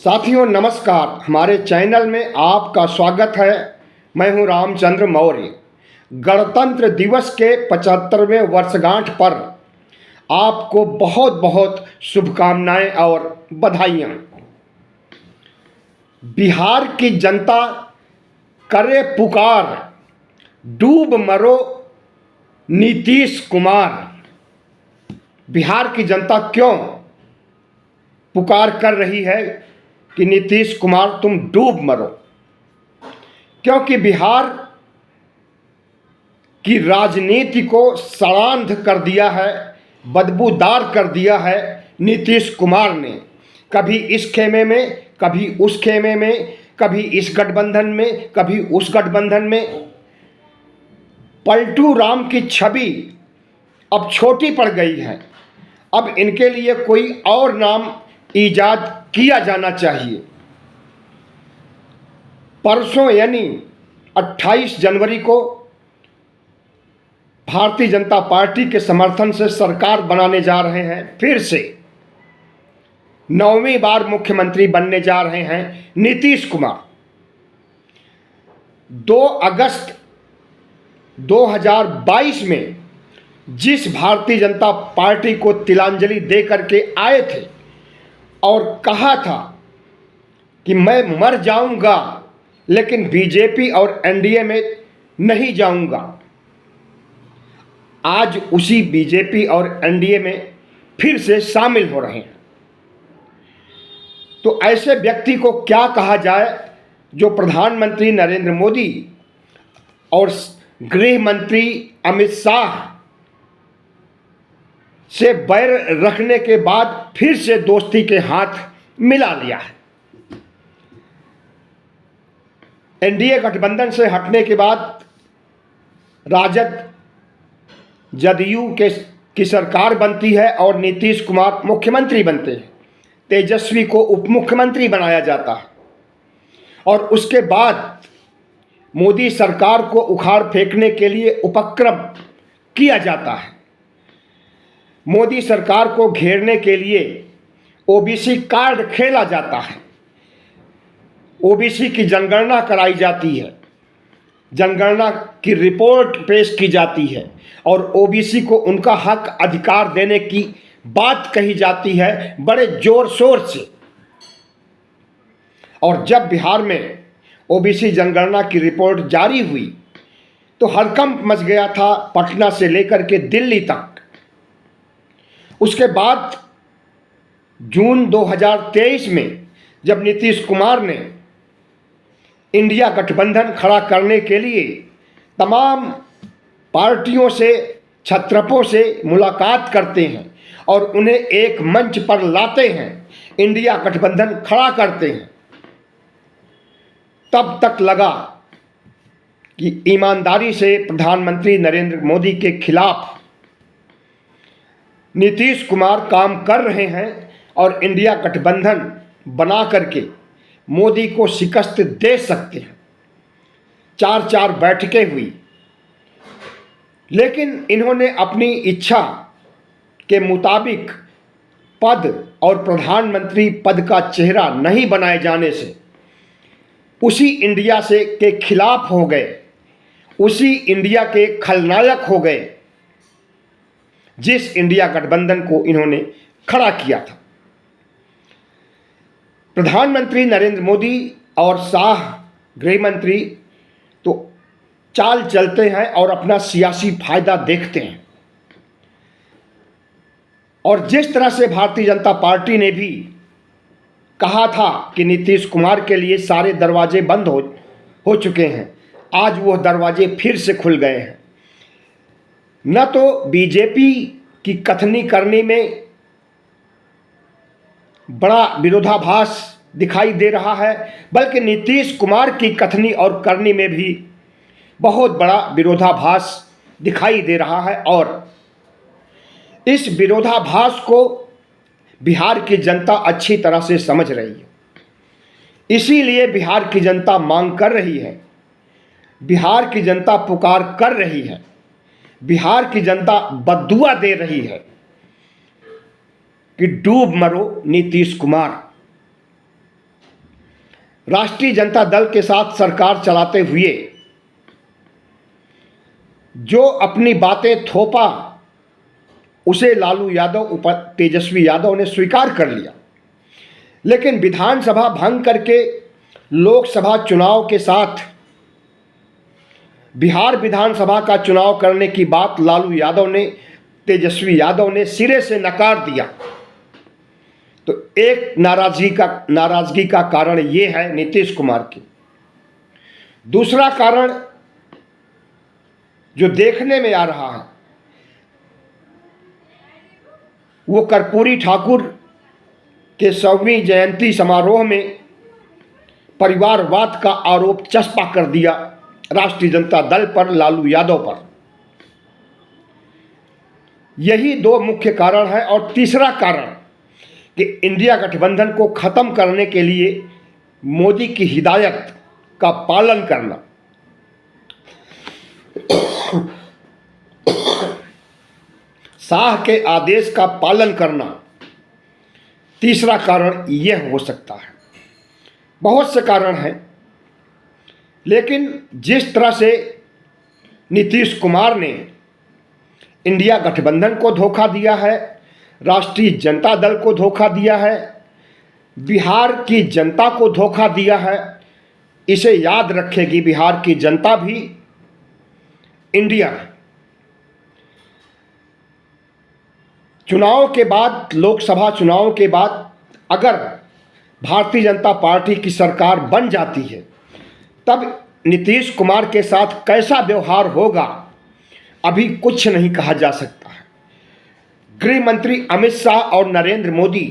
साथियों नमस्कार। हमारे चैनल में आपका स्वागत है। मैं हूं रामचंद्र मौर्य। गणतंत्र दिवस के 75वें वर्षगांठ पर आपको बहुत बहुत शुभकामनाएं और बधाइयां। बिहार की जनता करे पुकार, डूब मरो नीतीश कुमार। बिहार की जनता क्यों पुकार कर रही है कि नीतीश कुमार तुम डूब मरो? क्योंकि बिहार की राजनीति को सड़ांध कर दिया है, बदबूदार कर दिया है नीतीश कुमार ने। कभी इस खेमे में, कभी उस खेमे में, कभी इस गठबंधन में, कभी उस गठबंधन में। पलटू राम की छवि अब छोटी पड़ गई है। अब इनके लिए कोई और नाम ईजाद किया जाना चाहिए। परसों यानी 28 जनवरी को भारतीय जनता पार्टी के समर्थन से सरकार बनाने जा रहे हैं। फिर से 9वीं बार मुख्यमंत्री बनने जा रहे हैं नीतीश कुमार। 2 अगस्त 2022 में जिस भारतीय जनता पार्टी को तिलांजलि दे करके आए थे और कहा था कि मैं मर जाऊंगा लेकिन बीजेपी और एनडीए में नहीं जाऊंगा, आज उसी बीजेपी और एनडीए में फिर से शामिल हो रहे हैं। तो ऐसे व्यक्ति को क्या कहा जाए जो प्रधानमंत्री नरेंद्र मोदी और गृह मंत्री अमित शाह से बैर रखने के बाद फिर से दोस्ती के हाथ मिला लिया है। एनडीए गठबंधन से हटने के बाद राजद जदयू की सरकार बनती है और नीतीश कुमार मुख्यमंत्री बनते हैं। तेजस्वी को उप मुख्यमंत्री बनाया जाता है और उसके बाद मोदी सरकार को उखाड़ फेंकने के लिए उपक्रम किया जाता है। मोदी सरकार को घेरने के लिए ओबीसी कार्ड खेला जाता है। ओबीसी की जनगणना कराई जाती है, जनगणना की रिपोर्ट पेश की जाती है और ओबीसी को उनका हक अधिकार देने की बात कही जाती है बड़े जोर शोर से। और जब बिहार में ओबीसी जनगणना की रिपोर्ट जारी हुई तो हड़कंप मच गया था, पटना से लेकर के दिल्ली तक। उसके बाद जून 2023 में जब नीतीश कुमार ने इंडिया गठबंधन खड़ा करने के लिए तमाम पार्टियों से, छत्रपों से मुलाकात करते हैं और उन्हें एक मंच पर लाते हैं, इंडिया गठबंधन खड़ा करते हैं, तब तक लगा कि ईमानदारी से प्रधानमंत्री नरेंद्र मोदी के खिलाफ नीतीश कुमार काम कर रहे हैं और इंडिया गठबंधन बना करके मोदी को शिकस्त दे सकते हैं। 4 बैठकें हुई, लेकिन इन्होंने अपनी इच्छा के मुताबिक पद और प्रधानमंत्री पद का चेहरा नहीं बनाए जाने से उसी इंडिया से के खिलाफ हो गए, उसी इंडिया के खलनायक हो गए जिस इंडिया गठबंधन को इन्होंने खड़ा किया था। प्रधानमंत्री नरेंद्र मोदी और शाह गृह मंत्री तो चाल चलते हैं और अपना सियासी फायदा देखते हैं। और जिस तरह से भारतीय जनता पार्टी ने भी कहा था कि नीतीश कुमार के लिए सारे दरवाजे बंद हो चुके हैं, आज वो दरवाजे फिर से खुल गए हैं। न तो बीजेपी की कथनी करनी में बड़ा विरोधाभास दिखाई दे रहा है, बल्कि नीतीश कुमार की कथनी और करनी में भी बहुत बड़ा विरोधाभास दिखाई दे रहा है। और इस विरोधाभास को बिहार की जनता अच्छी तरह से समझ रही है। इसीलिए बिहार की जनता मांग कर रही है, बिहार की जनता पुकार कर रही है, बिहार की जनता बद्दुआ दे रही है कि डूब मरो नीतीश कुमार। राष्ट्रीय जनता दल के साथ सरकार चलाते हुए जो अपनी बातें थोपा उसे लालू यादव तेजस्वी यादव ने स्वीकार कर लिया, लेकिन विधानसभा भंग करके लोकसभा चुनाव के साथ बिहार विधानसभा का चुनाव करने की बात लालू यादव ने, तेजस्वी यादव ने सिरे से नकार दिया। तो एक नाराजगी का कारण ये है नीतीश कुमार की। दूसरा कारण जो देखने में आ रहा है वो कर्पूरी ठाकुर के 100वीं जयंती समारोह में परिवारवाद का आरोप चस्पा कर दिया राष्ट्रीय जनता दल पर, लालू यादव पर। यही दो मुख्य कारण है। और तीसरा कारण कि इंडिया गठबंधन को खत्म करने के लिए मोदी की हिदायत का पालन करना। शाह के आदेश का पालन करना तीसरा कारण यह हो सकता है। बहुत से कारण हैं, लेकिन जिस तरह से नीतीश कुमार ने इंडिया गठबंधन को धोखा दिया है, राष्ट्रीय जनता दल को धोखा दिया है, बिहार की जनता को धोखा दिया है, इसे याद रखेगी बिहार की जनता भी, इंडिया है। चुनाव के बाद, लोकसभा चुनाव के बाद अगर भारतीय जनता पार्टी की सरकार बन जाती है तब नीतीश कुमार के साथ कैसा व्यवहार होगा अभी कुछ नहीं कहा जा सकता है। गृह मंत्री अमित शाह और नरेंद्र मोदी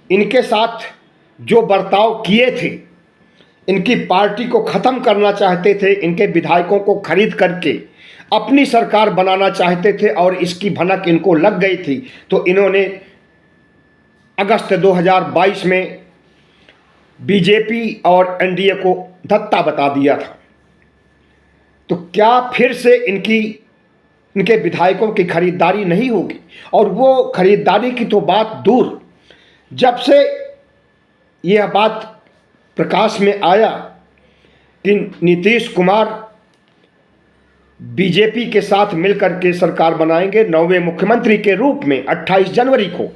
इनके साथ जो बर्ताव किए थे, इनकी पार्टी को ख़त्म करना चाहते थे, इनके विधायकों को खरीद करके अपनी सरकार बनाना चाहते थे और इसकी भनक इनको लग गई थी, तो इन्होंने अगस्त 2022 में बीजेपी और एनडीए को धत्ता बता दिया था। तो क्या फिर से इनके विधायकों की खरीदारी नहीं होगी? और वो खरीदारी की तो बात दूर, जब से यह बात प्रकाश में आया कि नीतीश कुमार बीजेपी के साथ मिलकर के सरकार बनाएंगे 9वें मुख्यमंत्री के रूप में 28 जनवरी को,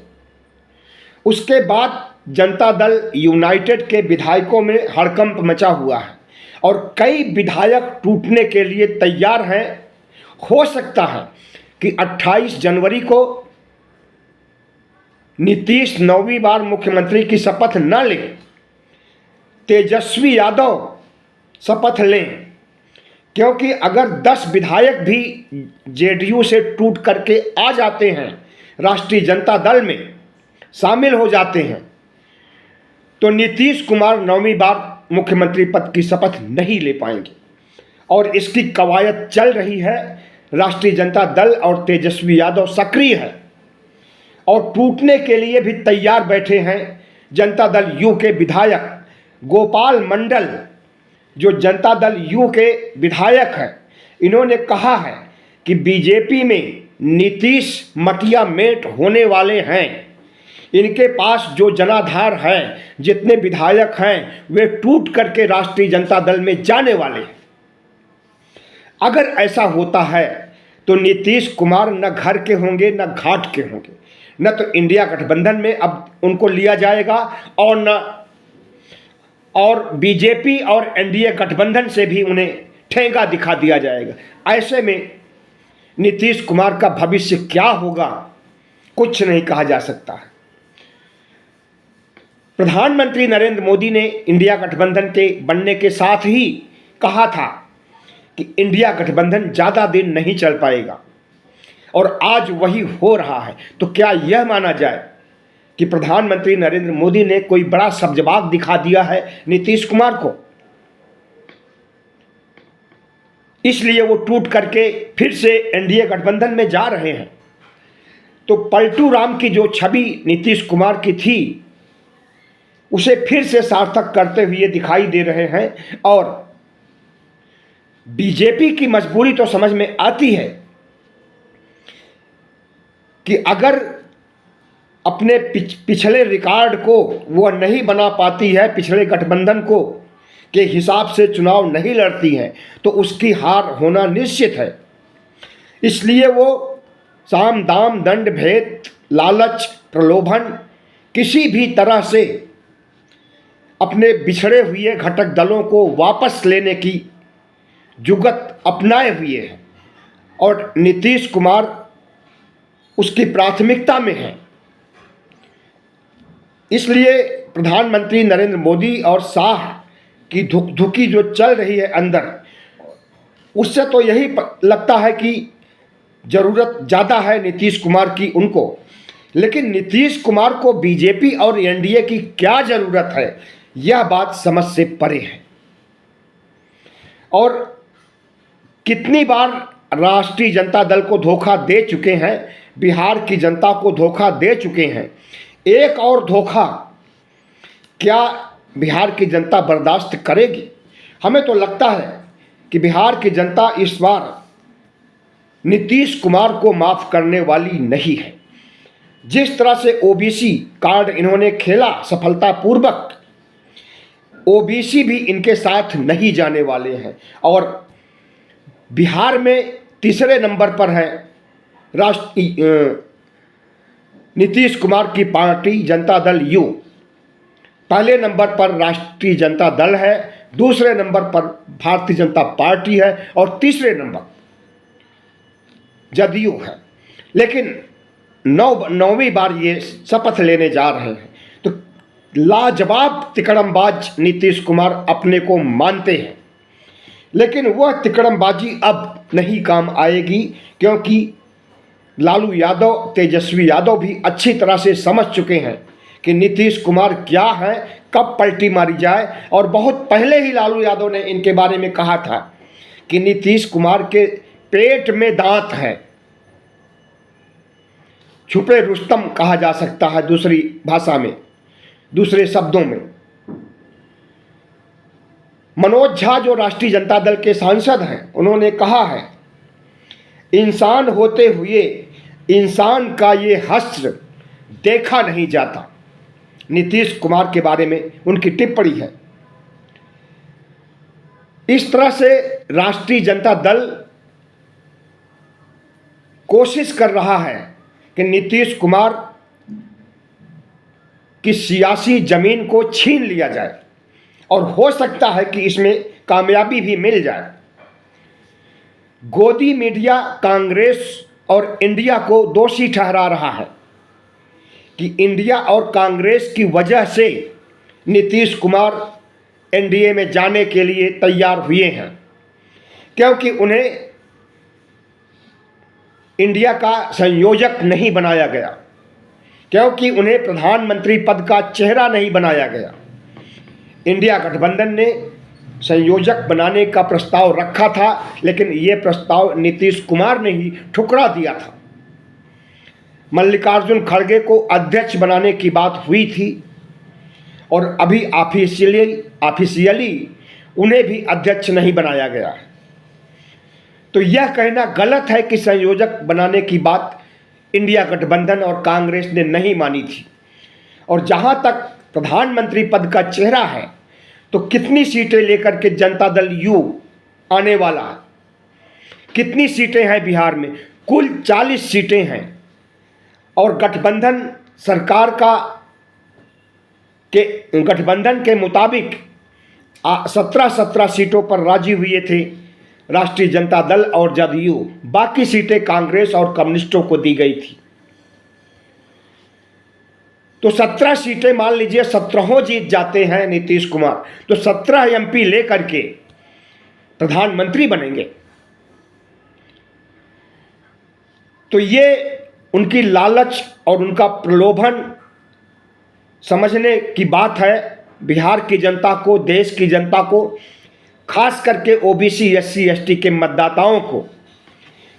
उसके बाद जनता दल यूनाइटेड के विधायकों में हड़कंप मचा हुआ है और कई विधायक टूटने के लिए तैयार हैं। हो सकता है कि 28 जनवरी को नीतीश 9वीं बार मुख्यमंत्री की शपथ न लें, तेजस्वी यादव शपथ लें, क्योंकि अगर 10 विधायक भी जेडीयू से टूट करके आ जाते हैं, राष्ट्रीय जनता दल में शामिल हो जाते हैं, तो नीतीश कुमार 9वीं बार मुख्यमंत्री पद की शपथ नहीं ले पाएंगे। और इसकी कवायद चल रही है। राष्ट्रीय जनता दल और तेजस्वी यादव सक्रिय है और टूटने के लिए भी तैयार बैठे हैं। जनता दल यू के विधायक गोपाल मंडल, जो जनता दल यू के विधायक हैं, इन्होंने कहा है कि बीजेपी में नीतीश मटिया मेट होने वाले हैं। इनके पास जो जनाधार है, जितने विधायक हैं, वे टूट करके राष्ट्रीय जनता दल में जाने वाले हैं। अगर ऐसा होता है तो नीतीश कुमार न घर के होंगे न घाट के होंगे, न तो इंडिया गठबंधन में अब उनको लिया जाएगा और बीजेपी और एनडीए गठबंधन से भी उन्हें ठेंगा दिखा दिया जाएगा। ऐसे में नीतीश कुमार का भविष्य क्या होगा कुछ नहीं कहा जा सकता है। प्रधानमंत्री नरेंद्र मोदी ने इंडिया गठबंधन के बनने के साथ ही कहा था कि इंडिया गठबंधन ज़्यादा दिन नहीं चल पाएगा और आज वही हो रहा है। तो क्या यह माना जाए कि प्रधानमंत्री नरेंद्र मोदी ने कोई बड़ा सब्जबाग दिखा दिया है नीतीश कुमार को, इसलिए वो टूट करके फिर से एनडीए गठबंधन में जा रहे हैं? तो पलटू राम की जो छवि नीतीश कुमार की थी उसे फिर से सार्थक करते हुए दिखाई दे रहे हैं। और बीजेपी की मजबूरी तो समझ में आती है कि अगर अपने पिछले रिकॉर्ड को वह नहीं बना पाती है, पिछले गठबंधन को के हिसाब से चुनाव नहीं लड़ती है, तो उसकी हार होना निश्चित है। इसलिए वो साम दाम दंड भेद लालच प्रलोभन किसी भी तरह से अपने बिछड़े हुए घटक दलों को वापस लेने की जुगत अपनाए हुए है और नीतीश कुमार उसकी प्राथमिकता में है। इसलिए प्रधानमंत्री नरेंद्र मोदी और शाह की धुकधुकी जो चल रही है अंदर, उससे तो यही लगता है कि ज़रूरत ज़्यादा है नीतीश कुमार की उनको। लेकिन नीतीश कुमार को बीजेपी और एनडीए की क्या ज़रूरत है, यह बात समझ से परे है। और कितनी बार राष्ट्रीय जनता दल को धोखा दे चुके हैं, बिहार की जनता को धोखा दे चुके हैं। एक और धोखा क्या बिहार की जनता बर्दाश्त करेगी? हमें तो लगता है कि बिहार की जनता इस बार नीतीश कुमार को माफ़ करने वाली नहीं है। जिस तरह से ओबीसी कार्ड इन्होंने खेला सफलतापूर्वक, ओबीसी भी इनके साथ नहीं जाने वाले हैं। और बिहार में तीसरे नंबर पर है नीतीश कुमार की पार्टी जनता दल यू। पहले नंबर पर राष्ट्रीय जनता दल है, दूसरे नंबर पर भारतीय जनता पार्टी है और तीसरे नंबर जदयू है। लेकिन नौवीं बार ये शपथ लेने जा रहे हैं, तो लाजवाब तिकड़मबाज नीतीश कुमार अपने को मानते हैं। लेकिन वह तिकड़मबाजी अब नहीं काम आएगी, क्योंकि लालू यादव, तेजस्वी यादव भी अच्छी तरह से समझ चुके हैं कि नीतीश कुमार क्या है, कब पलटी मारी जाए। और बहुत पहले ही लालू यादव ने इनके बारे में कहा था कि नीतीश कुमार के पेट में दांत है। छुपे रुस्तम कहा जा सकता है दूसरी भाषा में, दूसरे शब्दों में। मनोज झा जो राष्ट्रीय जनता दल के सांसद हैं, उन्होंने कहा है, इंसान होते हुए इंसान का ये हश्र देखा नहीं जाता। नीतीश कुमार के बारे में उनकी टिप्पणी है। इस तरह से राष्ट्रीय जनता दल कोशिश कर रहा है कि नीतीश कुमार की सियासी जमीन को छीन लिया जाए, और हो सकता है कि इसमें कामयाबी भी मिल जाए। गोदी मीडिया कांग्रेस और इंडिया को दोषी ठहरा रहा है कि इंडिया और कांग्रेस की वजह से नीतीश कुमार एनडीए में जाने के लिए तैयार हुए हैं, क्योंकि उन्हें इंडिया का संयोजक नहीं बनाया गया, क्योंकि उन्हें प्रधानमंत्री पद का चेहरा नहीं बनाया गया। इंडिया गठबंधन ने संयोजक बनाने का प्रस्ताव रखा था, लेकिन ये प्रस्ताव नीतीश कुमार ने ही ठुकरा दिया था। मल्लिकार्जुन खड़गे को अध्यक्ष बनाने की बात हुई थी, और अभी ऑफिशियली उन्हें भी अध्यक्ष नहीं बनाया गया है। तो यह कहना गलत है कि संयोजक बनाने की बात इंडिया गठबंधन और कांग्रेस ने नहीं मानी थी। और जहां तक प्रधानमंत्री पद का चेहरा है, तो कितनी सीटें लेकर के जनता दल यू आने वाला है? कितनी सीटें हैं बिहार में? कुल 40 सीटें हैं। और गठबंधन सरकार गठबंधन के मुताबिक 17 सीटों पर राजी हुए थे राष्ट्रीय जनता दल और जदयू। बाकी सीटें कांग्रेस और कम्युनिस्टों को दी गई थी। तो 17 सीटें मान लीजिए 17 जीत जाते हैं नीतीश कुमार, तो 17 एमपी लेकर के प्रधानमंत्री बनेंगे। तो ये उनकी लालच और उनका प्रलोभन समझने की बात है बिहार की जनता को, देश की जनता को, खास करके ओबीसी एससी एसटी के मतदाताओं को,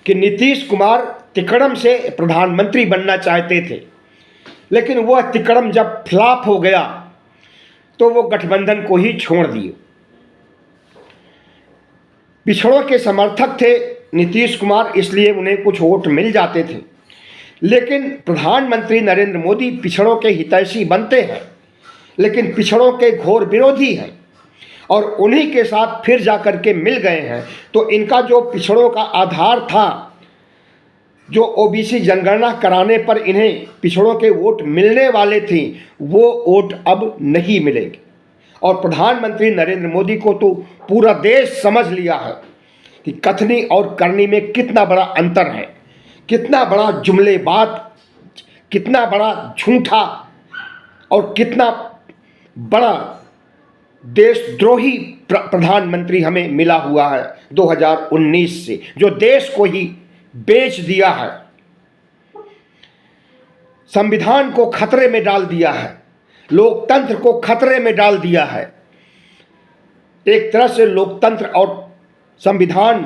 कि नीतीश कुमार तिकड़म से प्रधानमंत्री बनना चाहते थे, लेकिन वह तिकड़म जब फ्लॉप हो गया तो वो गठबंधन को ही छोड़ दिए। पिछड़ों के समर्थक थे नीतीश कुमार, इसलिए उन्हें कुछ वोट मिल जाते थे। लेकिन प्रधानमंत्री नरेंद्र मोदी पिछड़ों के हितैषी बनते हैं, लेकिन पिछड़ों के घोर विरोधी हैं और उन्हीं के साथ फिर जाकर के मिल गए हैं। तो इनका जो पिछड़ों का आधार था, जो ओबीसी जनगणना कराने पर इन्हें पिछड़ों के वोट मिलने वाले थे, वो वोट अब नहीं मिलेंगे। और प्रधानमंत्री नरेंद्र मोदी को तो पूरा देश समझ लिया है कि कथनी और करनी में कितना बड़ा अंतर है, कितना बड़ा जुमलेबाज, कितना बड़ा झूठा और कितना बड़ा देशद्रोही प्रधानमंत्री हमें मिला हुआ है 2019 से, जो देश को ही बेच दिया है, संविधान को खतरे में डाल दिया है, लोकतंत्र को खतरे में डाल दिया है। एक तरह से लोकतंत्र और संविधान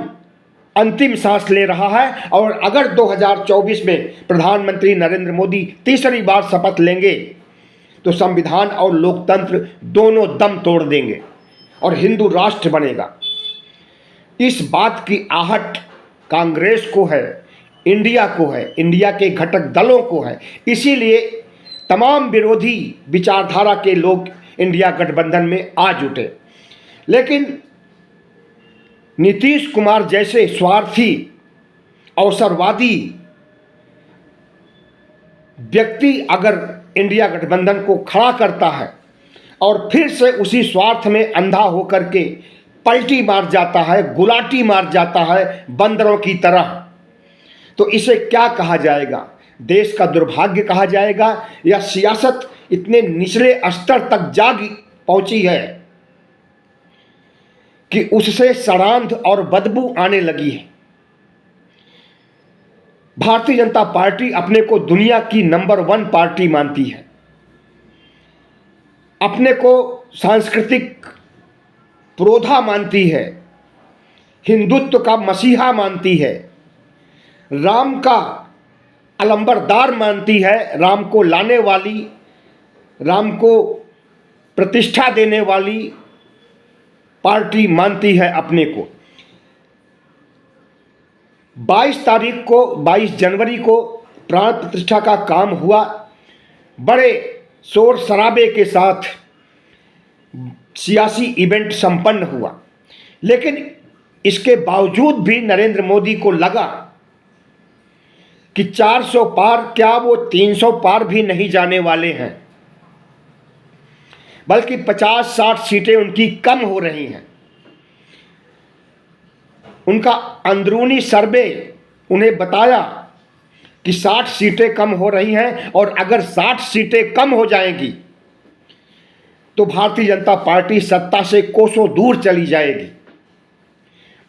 अंतिम सांस ले रहा है। और अगर 2024 में प्रधानमंत्री नरेंद्र मोदी तीसरी बार शपथ लेंगे तो संविधान और लोकतंत्र दोनों दम तोड़ देंगे और हिंदू राष्ट्र बनेगा। इस बात की आहट कांग्रेस को है, इंडिया को है, इंडिया के घटक दलों को है। इसीलिए तमाम विरोधी विचारधारा के लोग इंडिया गठबंधन में आ जुटे। लेकिन नीतीश कुमार जैसे स्वार्थी अवसरवादी व्यक्ति अगर इंडिया गठबंधन को खड़ा करता है और फिर से उसी स्वार्थ में अंधा होकर के पलटी मार जाता है, गुलाटी मार जाता है बंदरों की तरह, तो इसे क्या कहा जाएगा? देश का दुर्भाग्य कहा जाएगा या सियासत इतने निचले स्तर तक जाग पहुंची है कि उससे सड़ांध और बदबू आने लगी है। भारतीय जनता पार्टी अपने को दुनिया की नंबर 1 पार्टी मानती है, अपने को सांस्कृतिक पुरोधा मानती है, हिंदुत्व का मसीहा मानती है, राम का अलंबरदार मानती है, राम को लाने वाली, राम को प्रतिष्ठा देने वाली पार्टी मानती है अपने को। 22 जनवरी को प्राण प्रतिष्ठा का काम हुआ, बड़े शोर शराबे के साथ सियासी इवेंट संपन्न हुआ। लेकिन इसके बावजूद भी नरेंद्र मोदी को लगा कि 400 पार क्या वो 300 पार भी नहीं जाने वाले हैं, बल्कि 50-60 सीटें उनकी कम हो रही हैं। उनका अंदरूनी सर्वे उन्हें बताया कि 60 सीटें कम हो रही हैं और अगर 60 सीटें कम हो जाएंगी तो भारतीय जनता पार्टी सत्ता से कोसों दूर चली जाएगी।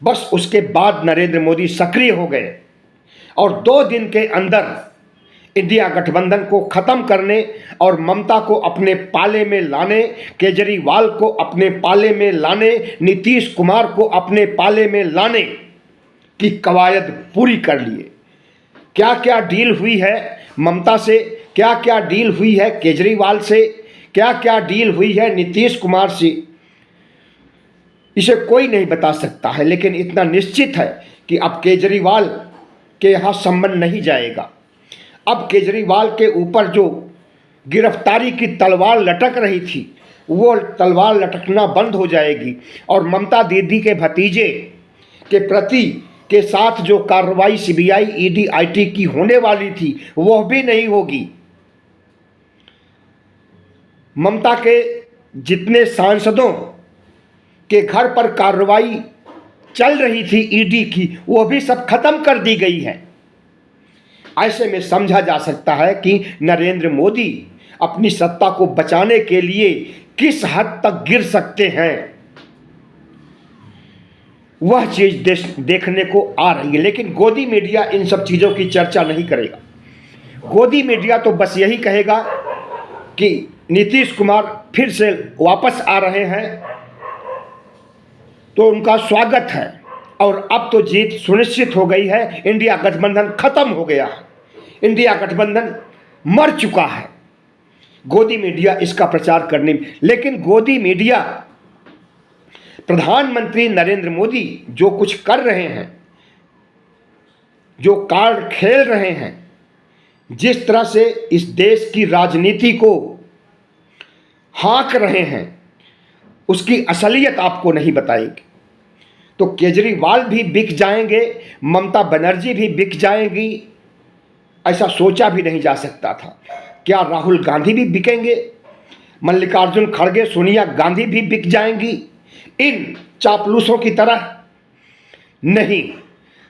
बस उसके बाद नरेंद्र मोदी सक्रिय हो गए और 2 दिन के अंदर इंडिया गठबंधन को खत्म करने और ममता को अपने पाले में लाने, केजरीवाल को अपने पाले में लाने, नीतीश कुमार को अपने पाले में लाने की कवायद पूरी कर लिए। क्या क्या डील हुई है ममता से, क्या क्या डील हुई है केजरीवाल से, क्या क्या डील हुई है नीतीश कुमार से, इसे कोई नहीं बता सकता है। लेकिन इतना निश्चित है कि अब केजरीवाल के यहाँ संबंध नहीं जाएगा। अब केजरीवाल के ऊपर जो गिरफ्तारी की तलवार लटक रही थी वो तलवार लटकना बंद हो जाएगी और ममता दीदी के भतीजे के प्रति के साथ जो कार्रवाई सीबीआई, ईडी, आईटी की होने वाली थी वह भी नहीं होगी। ममता के जितने सांसदों के घर पर कार्रवाई चल रही थी ईडी की, वो भी सब खत्म कर दी गई है। ऐसे में समझा जा सकता है कि नरेंद्र मोदी अपनी सत्ता को बचाने के लिए किस हद तक गिर सकते हैं, वह चीज देखने को आ रही है। लेकिन गोदी मीडिया इन सब चीजों की चर्चा नहीं करेगा। गोदी मीडिया तो बस यही कहेगा कि नीतीश कुमार फिर से वापस आ रहे हैं तो उनका स्वागत है और अब तो जीत सुनिश्चित हो गई है, इंडिया गठबंधन खत्म हो गया है, इंडिया गठबंधन मर चुका है। गोदी मीडिया इसका प्रचार करने में, लेकिन गोदी मीडिया प्रधानमंत्री नरेंद्र मोदी जो कुछ कर रहे हैं, जो कार्ड खेल रहे हैं, जिस तरह से इस देश की राजनीति को हाँक रहे हैं, उसकी असलियत आपको नहीं बताएंगे। तो केजरीवाल भी बिक जाएंगे, ममता बनर्जी भी बिक जाएंगी, ऐसा सोचा भी नहीं जा सकता था। क्या राहुल गांधी भी बिकेंगे? मल्लिकार्जुन खड़गे, सोनिया गांधी भी बिक जाएंगी इन चापलूसों की तरह? नहीं,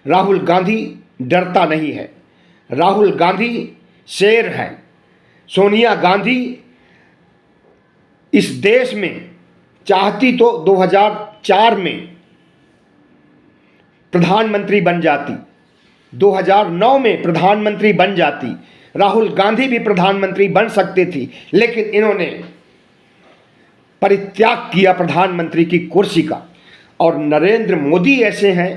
राहुल गांधी डरता नहीं है। राहुल गांधी शेर है। सोनिया गांधी इस देश में चाहती तो 2004 में प्रधानमंत्री बन जाती, 2009 में प्रधानमंत्री बन जाती, राहुल गांधी भी प्रधानमंत्री बन सकती थी, लेकिन इन्होंने परित्याग किया प्रधानमंत्री की कुर्सी का। और नरेंद्र मोदी ऐसे हैं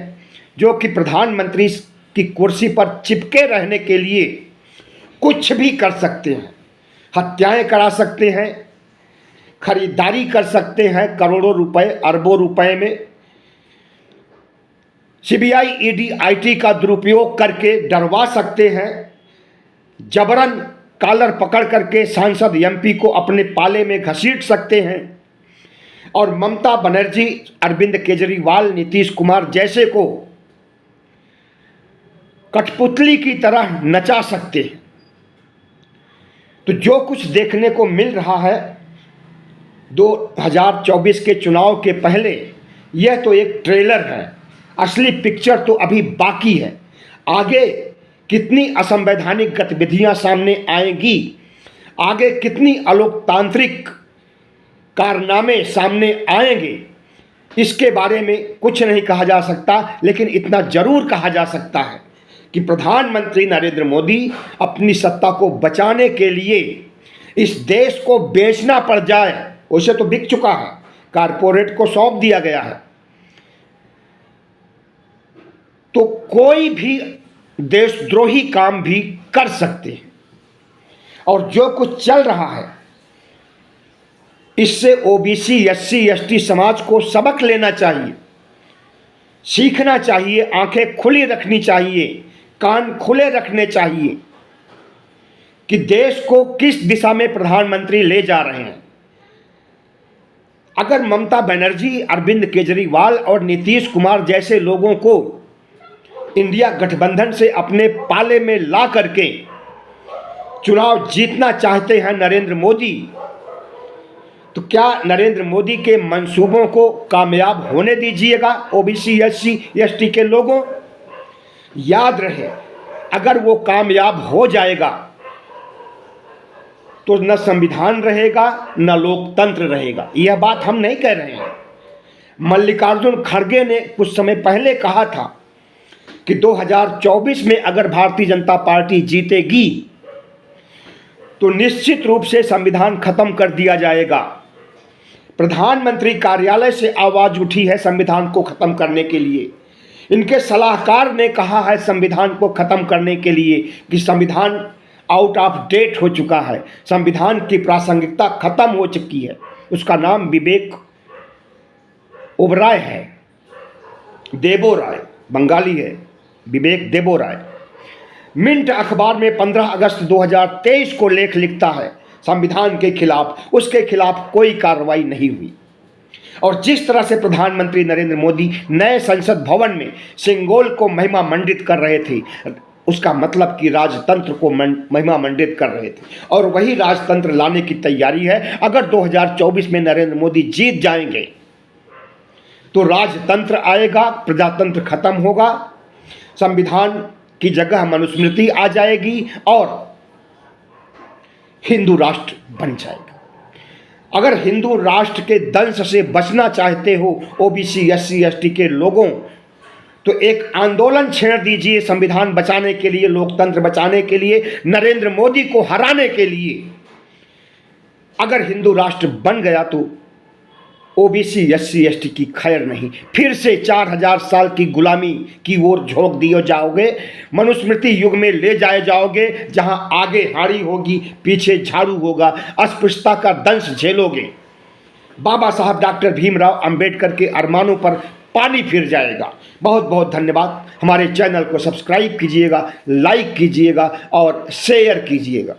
जो कि प्रधानमंत्री की कुर्सी पर चिपके रहने के लिए कुछ भी कर सकते हैं। हत्याएं करा सकते हैं, खरीदारी कर सकते हैं करोड़ों रुपए, अरबों रुपए में, सीबीआई, ईडी, आईटी का दुरुपयोग करके डरवा सकते हैं, जबरन कॉलर पकड़ करके सांसद एमपी को अपने पाले में घसीट सकते हैं, और ममता बनर्जी, अरविंद केजरीवाल, नीतीश कुमार जैसे को कठपुतली की तरह नचा सकते हैं। तो जो कुछ देखने को मिल रहा है 2024 के चुनाव के पहले, यह तो एक ट्रेलर है, असली पिक्चर तो अभी बाकी है। आगे कितनी असंवैधानिक गतिविधियां सामने आएंगी, आगे कितनी अलोकतांत्रिक कारनामे सामने आएंगे, इसके बारे में कुछ नहीं कहा जा सकता। लेकिन इतना जरूर कहा जा सकता है कि प्रधानमंत्री नरेंद्र मोदी अपनी सत्ता को बचाने के लिए इस देश को बेचना पड़ जाए, उसे तो बिक चुका है, कारपोरेट को सौंप दिया गया है, तो कोई भी देशद्रोही काम भी कर सकते हैं। और जो कुछ चल रहा है, इससे ओबीसी, एससी, एसटी समाज को सबक लेना चाहिए, सीखना चाहिए, आंखें खुली रखनी चाहिए, कान खुले रखने चाहिए कि देश को किस दिशा में प्रधानमंत्री ले जा रहे हैं। अगर ममता बनर्जी, अरविंद केजरीवाल और नीतीश कुमार जैसे लोगों को इंडिया गठबंधन से अपने पाले में ला करके चुनाव जीतना चाहते हैं नरेंद्र मोदी, तो क्या नरेंद्र मोदी के मंसूबों को कामयाब होने दीजिएगा ओबीसी, एससी, एसटी के लोगों? याद रहे, अगर वो कामयाब हो जाएगा तो न संविधान रहेगा, न लोकतंत्र रहेगा। यह बात हम नहीं कह रहे हैं। मल्लिकार्जुन खड़गे ने कुछ समय पहले कहा था कि 2024 में अगर भारतीय जनता पार्टी जीतेगी तो निश्चित रूप से संविधान खत्म कर दिया जाएगा। प्रधानमंत्री कार्यालय से आवाज उठी है संविधान को खत्म करने के लिए। इनके सलाहकार ने कहा है संविधान को खत्म करने के लिए कि संविधान आउट ऑफ डेट हो चुका है, संविधान की प्रासंगिकता खत्म हो चुकी है। उसका नाम विवेक ओबराय है, देबोराय, बंगाली है, विवेक देबोराय। मिंट अखबार में 15 अगस्त 2023 को लेख लिखता है संविधान के खिलाफ, उसके खिलाफ कोई कार्रवाई नहीं हुई। और जिस तरह से प्रधानमंत्री नरेंद्र मोदी नए संसद भवन में सिंगोल को महिमा मंडित कर रहे थे, उसका मतलब कि राजतंत्र को महिमा मंडित कर रहे थे, और वही राजतंत्र लाने की तैयारी है। अगर 2024 में नरेंद्र मोदी जीत जाएंगे तो राजतंत्र आएगा, प्रजातंत्र खत्म होगा, संविधान की जगह मनुस्मृति आ जाएगी और हिंदू राष्ट्र बन जाएगा। अगर हिंदू राष्ट्र के दंश से बचना चाहते हो ओबीसी, एससी, एसटी के लोगों, तो एक आंदोलन छेड़ दीजिए संविधान बचाने के लिए, लोकतंत्र बचाने के लिए, नरेंद्र मोदी को हराने के लिए। अगर हिंदू राष्ट्र बन गया तो ओबीसी, एससी, एसटी की खैर नहीं, फिर से 4000 साल की गुलामी की ओर झोंक दिए जाओगे, मनुस्मृति युग में ले जाए जाओगे, जहां आगे हाड़ी होगी, पीछे झाड़ू होगा, अस्पृश्यता का दंश झेलोगे। बाबा साहब डॉक्टर भीमराव अंबेडकर के अरमानों पर पानी फिर जाएगा। बहुत बहुत धन्यवाद। हमारे चैनल को सब्सक्राइब कीजिएगा, लाइक कीजिएगा और शेयर कीजिएगा।